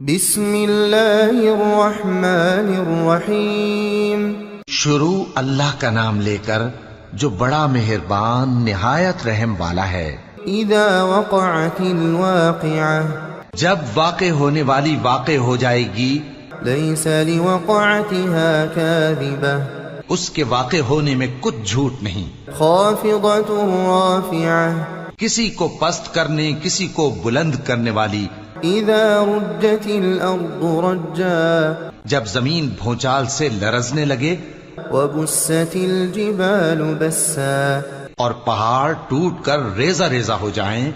بسم اللہ الرحمن الرحیم۔ شروع اللہ کا نام لے کر جو بڑا مہربان نہایت رحم والا ہے۔ اذا وقعت الواقعہ، جب واقع ہونے والی واقع ہو جائے گی، لیس لوقعتها کاذبہ، اس کے واقع ہونے میں کچھ جھوٹ نہیں۔ خافضۃ رافعہ، کسی کو پست کرنے کسی کو بلند کرنے والی۔ اذا رجت الارض رجا، جب زمین بھونچال سے لرزنے لگے، وبست الجبال بسا، اور پہاڑ ٹوٹ کر ریزہ ریزہ ہو جائیں،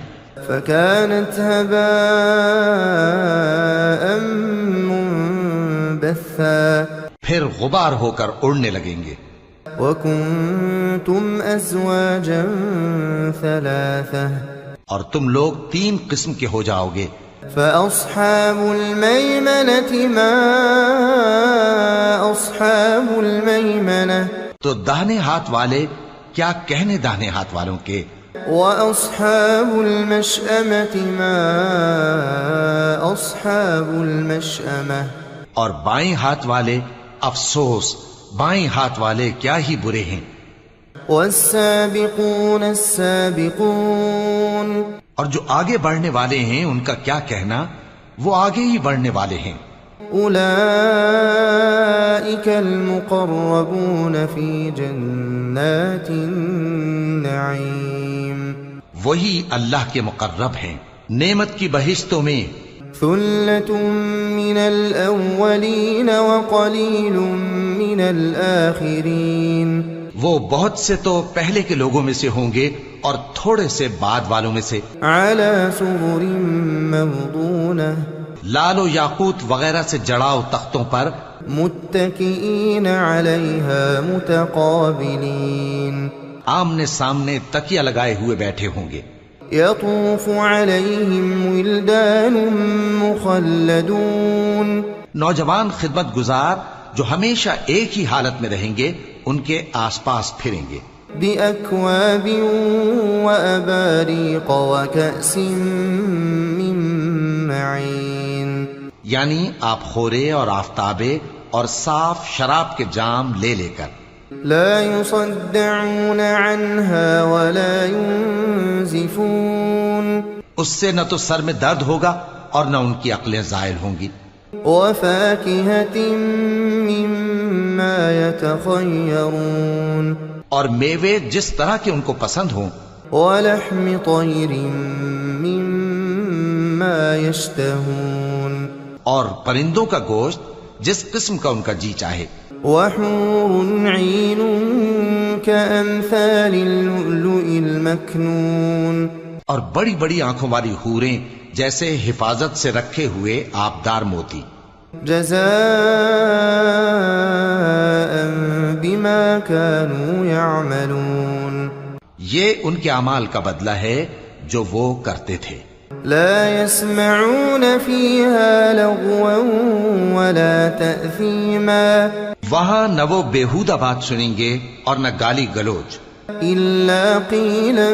فكانت هباء منبثا، پھر غبار ہو کر اڑنے لگیں گے۔ وكنتم ازواجا ثلاثة، اور تم لوگ تین قسم کے ہو جاؤ گے۔ فأصحاب الميمنة ما أصحاب الميمنة، تو داہنے ہاتھ والے کیا کہنے داہنے ہاتھ والوں کے، وأصحاب المشأمة ما أصحاب المشأمة، اور بائیں ہاتھ والے افسوس، بائیں ہاتھ والے کیا ہی برے ہیں۔ والسابقون السابقون، اور جو آگے بڑھنے والے ہیں ان کا کیا کہنا، وہ آگے ہی بڑھنے والے ہیں۔ أولئك المقربون في جنات النعيم، وہی اللہ کے مقرب ہیں نعمت کی بہشتوں میں۔ ثلة من الأولين وقليل من الآخرين، وہ بہت سے تو پہلے کے لوگوں میں سے ہوں گے اور تھوڑے سے بعد والوں میں سے۔ على سرر موضونة، لال و یاقوت وغیرہ سے جڑاؤ تختوں پر، متكئين عليها متقابلين، آمنے سامنے تکیہ لگائے ہوئے بیٹھے ہوں گے۔ يطوف عليهم ولدان مخلدون، نوجوان خدمت گزار جو ہمیشہ ایک ہی حالت میں رہیں گے ان کے آس پاس پھریں گے۔ بأكواب وأباريق وكأس من معين، یعنی آپ خورے اور آفتابے اور صاف شراب کے جام لے لے کر۔ لا يصدعون عنها ولا ينزفون، اس سے نہ تو سر میں درد ہوگا اور نہ ان کی عقلیں زائل ہوں گی۔ وفاكهة مما يتخيرون، اور میوے جس طرح کے ان کو پسند ہوں۔ ولحم طير مما يشتهون، اور پرندوں کا گوشت جس قسم کا ان کا جی چاہے۔ وحور عين كأمثال اللؤلؤ المكنون، اور بڑی بڑی آنکھوں والی حوریں جیسے حفاظت سے رکھے ہوئے آبدار موتی۔ جزاء بما كانوا يعملون، یہ ان کے اعمال کا بدلہ ہے جو وہ کرتے تھے۔ لا يسمعون فيها لغوا ولا تأثيما، وہاں نہ وہ بیہودہ بات سنیں گے اور نہ گالی گلوچ، إلا قيلا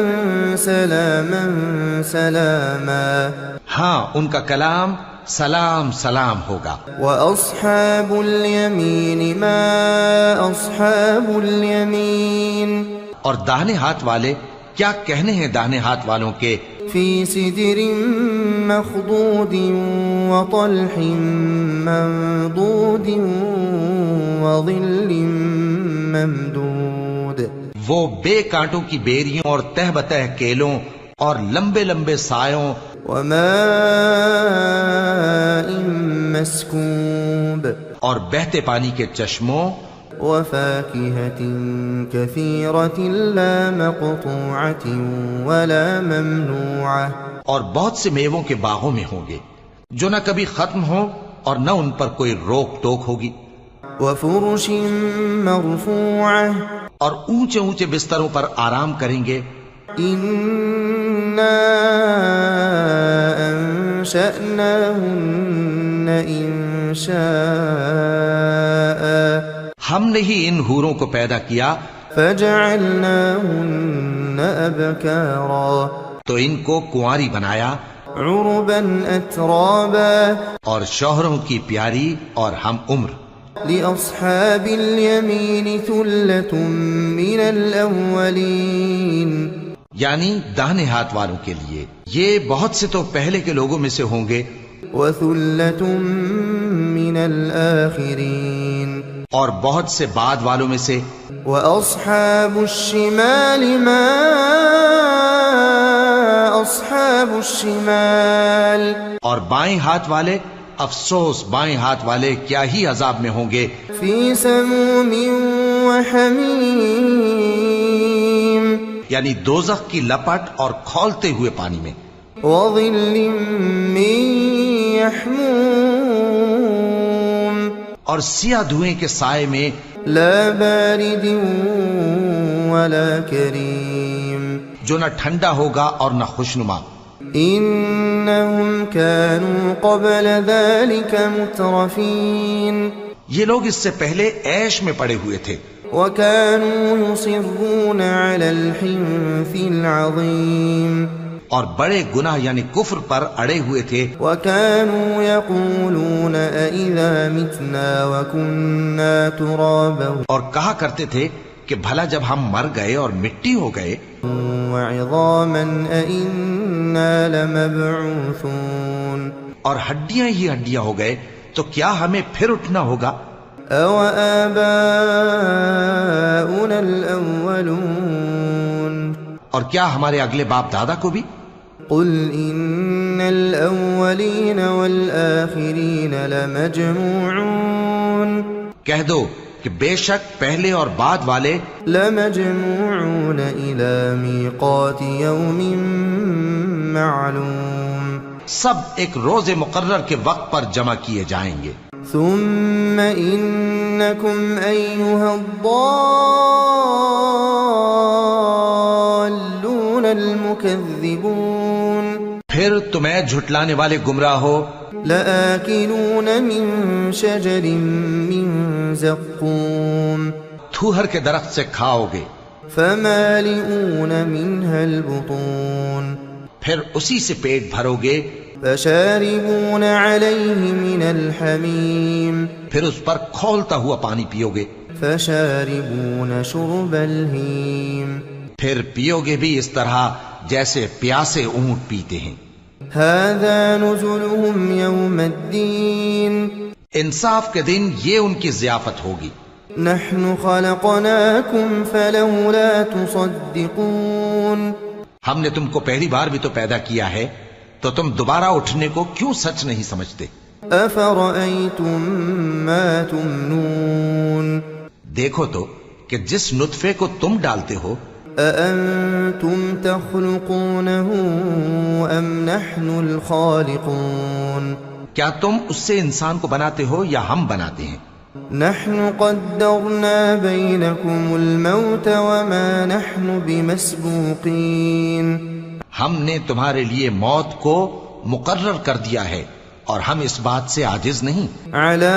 سلاما سلاما، ہاں ان کا کلام سلام سلام ہوگا۔ وأصحاب اليمين ما أصحاب اليمين، اور داہنے ہاتھ والے کیا کہنے ہیں داہنے ہاتھ والوں کے، في سدر مخضود وطلح منضود وظل ممدود، وہ بے کانٹوں کی بیریوں اور تہ بتہ کیلوں اور لمبے لمبے سایوں، وماء مسكوب، اور بہتے پانی کے چشموں، وفاكهة كثيرة لا مقطوعة ولا ممنوعة، اور بہت سے میووں کے باغوں میں ہوں گے جو نہ کبھی ختم ہوں اور نہ ان پر کوئی روک ٹوک ہوگی۔ وفرش مرفوعة، اور اونچے اونچے بستروں پر آرام کریں گے۔ إنا أنشأناهن إنشاء، ہم نے ہی ان حوروں کو پیدا کیا، فجعلناهن أبكارا، تو ان کو کنواری بنایا، عربا أترابا اور شوہروں کی پیاری اور ہم عمر. لأصحاب اليمين ثلة من الأولين یعنی داہنے ہاتھ والوں کے لیے یہ بہت سے تو پہلے کے لوگوں میں سے ہوں گے وثلة من الآخرين اور بہت سے بعد والوں میں سے. وأصحاب الشمال ما أصحاب الشمال اور بائیں ہاتھ والے افسوس بائیں ہاتھ والے کیا ہی عذاب میں ہوں گے. في سموم وحميم یعنی دوزخ کی لپٹ اور کھولتے ہوئے پانی میں. وظل من يحموم اور سیاہ دھوئیں کے سائے میں. لا بارد ولا كريم جو نہ ٹھنڈا ہوگا اور نہ خوشنما. إنهم كانوا قبل ذلك مترفين یہ لوگ اس سے پہلے عیش میں پڑے ہوئے تھے وكانوا يصرون على الحنث العظيم اور بڑے گناہ یعنی کفر پر اڑے ہوئے تھے. وكانوا يقولون أإذا متنا وكنا ترابا اور کہا کرتے تھے کہ بھلا جب ہم مر گئے اور مٹی ہو گئے وعظاما أإنا لمبعوثون اور ہڈیاں ہی ہڈیاں ہو گئے تو کیا ہمیں پھر اٹھنا ہوگا. أو آباؤنا الأولون اور کیا ہمارے اگلے باپ دادا کو بھی. قل إن الأولين والآخرين لمجموعون کہہ دو کہ بے شک پہلے اور بعد والے لمجموعون إلى ميقات يوم معلوم سب ایک روز مقرر کے وقت پر جمع کیے جائیں گے. ثم إنكم أيها الضالون المكذبون پھر تمہیں جھٹلانے والے گمراہ ہو لآكلون من شجر من زقوم تھوہر کے درخت سے کھاؤ گے فمالئون منها البطون پھر اسی سے پیٹ بھرو گے فشاربون عليه من الحميم پھر اس پر کھولتا ہوا پانی پیو گے فشاربون شرب الهيم پھر پیو گے بھی اس طرح جیسے پیاسے اونٹ پیتے ہیں. هذا نزلهم يوم الدين انصاف کے دن یہ ان کی ضیافت ہوگی. نحن خلقناكم فلولا تصدقون ہم نے تم کو پہلی بار بھی تو پیدا کیا ہے تو تم دوبارہ اٹھنے کو کیوں سچ نہیں سمجھتے. أفرأيتم ما تمنون دیکھو تو کہ جس نطفے کو تم ڈالتے ہو أأنتم تخلقونه أم نحن الخالقون کیا تم اس سے انسان کو بناتے ہو یا ہم بناتے ہیں. نحن قدرنا بينكم الموت وما نحن بمسبوقين ہم نے تمہارے لیے موت کو مقرر کر دیا ہے اور ہم اس بات سے عاجز نہیں على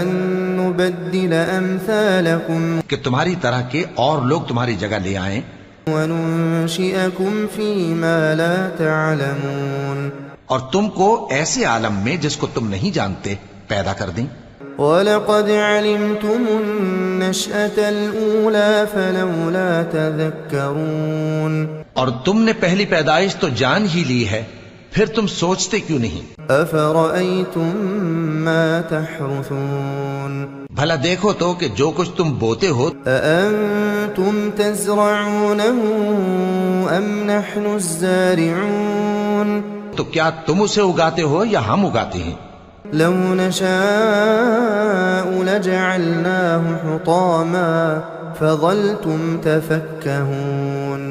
أن نبدل أمثالكم کہ تمہاری طرح کے اور لوگ تمہاری جگہ لے آئیں وننشئكم فيما لا تعلمون اور تم کو ایسے عالم میں جس کو تم نہیں جانتے پیدا کر دیں. وَلَقَدْ عَلِمْتُمُ النَّشْأَةَ الْأُولَى فَلَوْلَا تَذَكَّرُونَ اور تم نے پہلی پیدائش تو جان ہی لی ہے پھر تم سوچتے کیوں نہیں. أَفَرَأَيْتُم مَّا تَحْرُثُونَ بھلا دیکھو تو کہ جو کچھ تم بوتے ہو أَأَنتُمْ تَزْرَعُونَهُ أَمْ نَحْنُ الزَّارِعُونَ تو کیا تم اسے اگاتے ہو یا ہم اگاتے ہیں. لو نشاء لجعلناه حطاما فظلتم تفكهون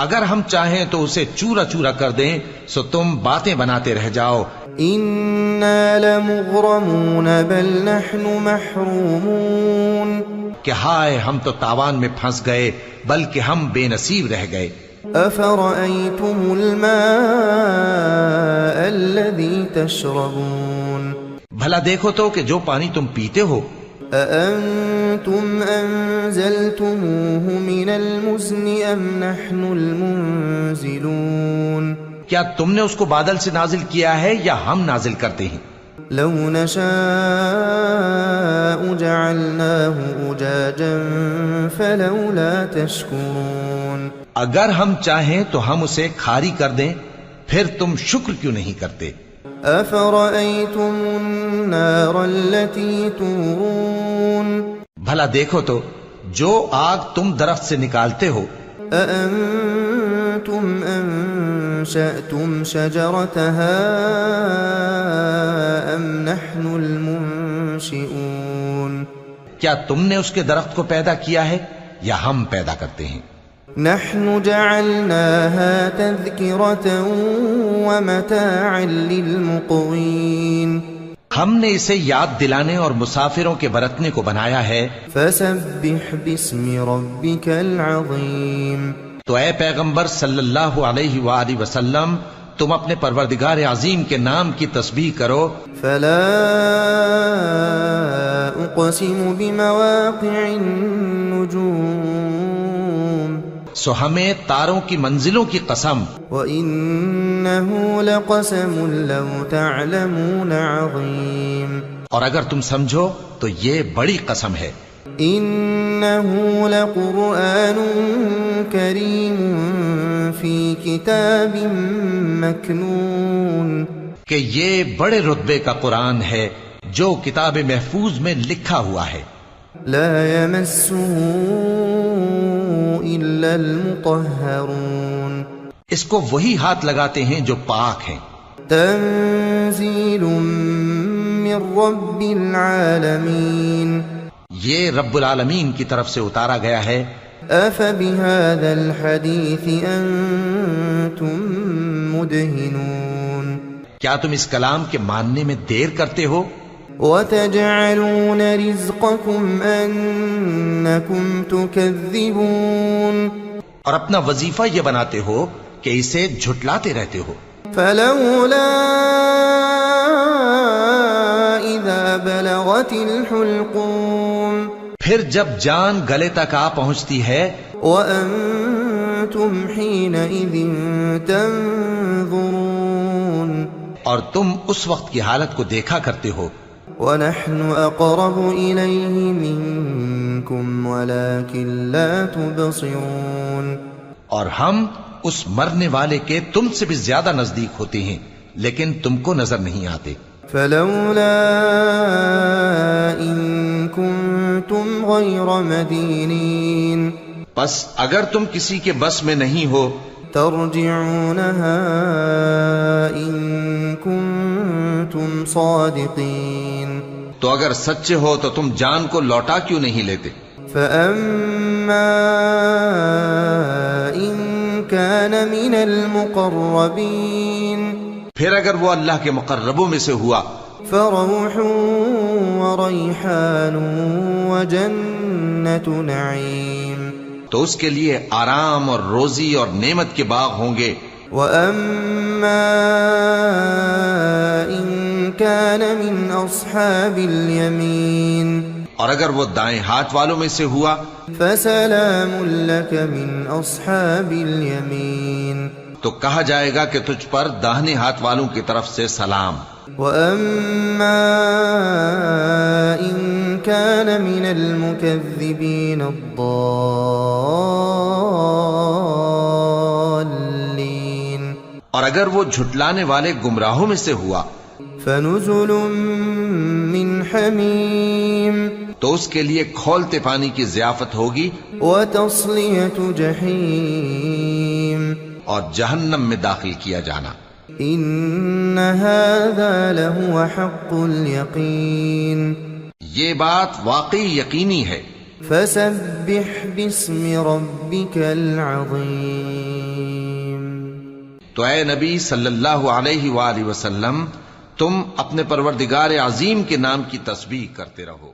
اگر ہم چاہیں تو اسے چورا چورا کر دیں سو تم باتیں بناتے رہ جاؤ. إنا لمغرمون بل نحن محرومون کہ ہائے ہم تو تاوان میں پھنس گئے بلکہ ہم بے نصیب رہ گئے. أفرأيتم الماء الذي تشربون بھلا دیکھو تو کہ جو پانی تم پیتے ہو أأنتم أنزلتموه من المزن أم نحن المنزلون کیا تم نے اس کو بادل سے نازل کیا ہے یا ہم نازل کرتے ہیں؟ لو نشاء جعلناه أجاجا فلولا تشكرون اگر ہم چاہیں تو ہم اسے کھاری کر دیں، پھر تم شکر کیوں نہیں کرتے؟ أفرأيتم النار التي تورون بھلا دیکھو تو جو آگ تم درخت سے نکالتے ہو، أأنتم أنشأتم شجرتها أم نحن المنشئون کیا تم نے اس کے درخت کو پیدا کیا ہے یا ہم پیدا کرتے ہیں؟ نحن جعلناها تذكرة ومتاعا للمقوين ہم نے اسے یاد دلانے اور مسافروں کے برتنے کو بنایا ہے۔ فسبح باسم ربك العظيم تو اے پیغمبر صلی اللہ علیہ وآلہ وسلم، تم اپنے پروردگار عظیم کے نام کی تسبیح کرو۔ فلا اقسم بمواقع النجوم سو ہمیں تاروں کی منزلوں کی قسم، وإنه لقسم لو تعلمون عظيم اور اگر تم سمجھو تو یہ بڑی قسم ہے۔ إنه لقرآن كريم في كتاب مكنون کہ یہ بڑے رتبے کا قرآن ہے جو کتاب محفوظ میں لکھا ہوا ہے۔ لا يمسه إلا المطهرون اس کو وہی ہاتھ لگاتے ہیں جو پاک ہیں۔ تنزيل من رب العالمين یہ رب العالمین کی طرف سے اتارا گیا ہے۔ أفبهذا الحديث أنتم مدهنون کیا تم اس کلام کے ماننے میں دیر کرتے ہو؟ وتجعلون رزقكم أنكم تكذبون اور اپنا وظیفہ یہ بناتے ہو کہ اسے جھٹلاتے رہتے ہو۔ فلولا إذا بلغت الحلقوم پھر جب جان گلے تک آ پہنچتی ہے، وأنتم حينئذ تنظرون اور تم اس وقت کی حالت کو دیکھا کرتے ہو۔ ونحن أقرب إليه منكم ولكن لا تبصرون اور ہم اس مرنے والے کے تم سے بھی زیادہ نزدیک ہوتے ہیں لیکن تم کو نظر نہیں آتے۔ فلولا إن كنتم غير مدينين پس اگر تم کسی کے بس میں نہیں ہو ترجعونها إن كنتم صادقين تو اگر سچے ہو تو تم جان کو لوٹا کیوں نہیں لیتے؟ فأما إن كان من المقربين پھر اگر وہ اللہ کے مقربوں میں سے ہوا فروح وريحان وجنة نعيم تو اس کے لیے آرام اور روزی اور نعمت کے باغ ہوں گے۔ وأما إن كان من أصحاب اليمين اور اگر وہ دائیں ہاتھ والوں میں سے ہوا فسلام لك من أصحاب اليمين تو کہا جائے گا کہ تجھ پر داہنے ہاتھ والوں کی طرف سے سلام۔ وأما إن كان من المكذبين الضالين اور اگر وہ جھٹلانے والے گمراہوں میں سے ہوا فنزل من حميم تو اس کے لیے کھولتے پانی کی ضیافت ہوگی وتصلية جحيم اور جہنم میں داخل کیا جانا۔ إن هذا لهو حق اليقين یہ بات واقعی یقینی ہے۔ فسبح باسم ربك العظيم تو اے نبی صلی اللہ علیہ وآلہ وسلم، تم اپنے پروردگار عظیم کے نام کی تسبیح کرتے رہو۔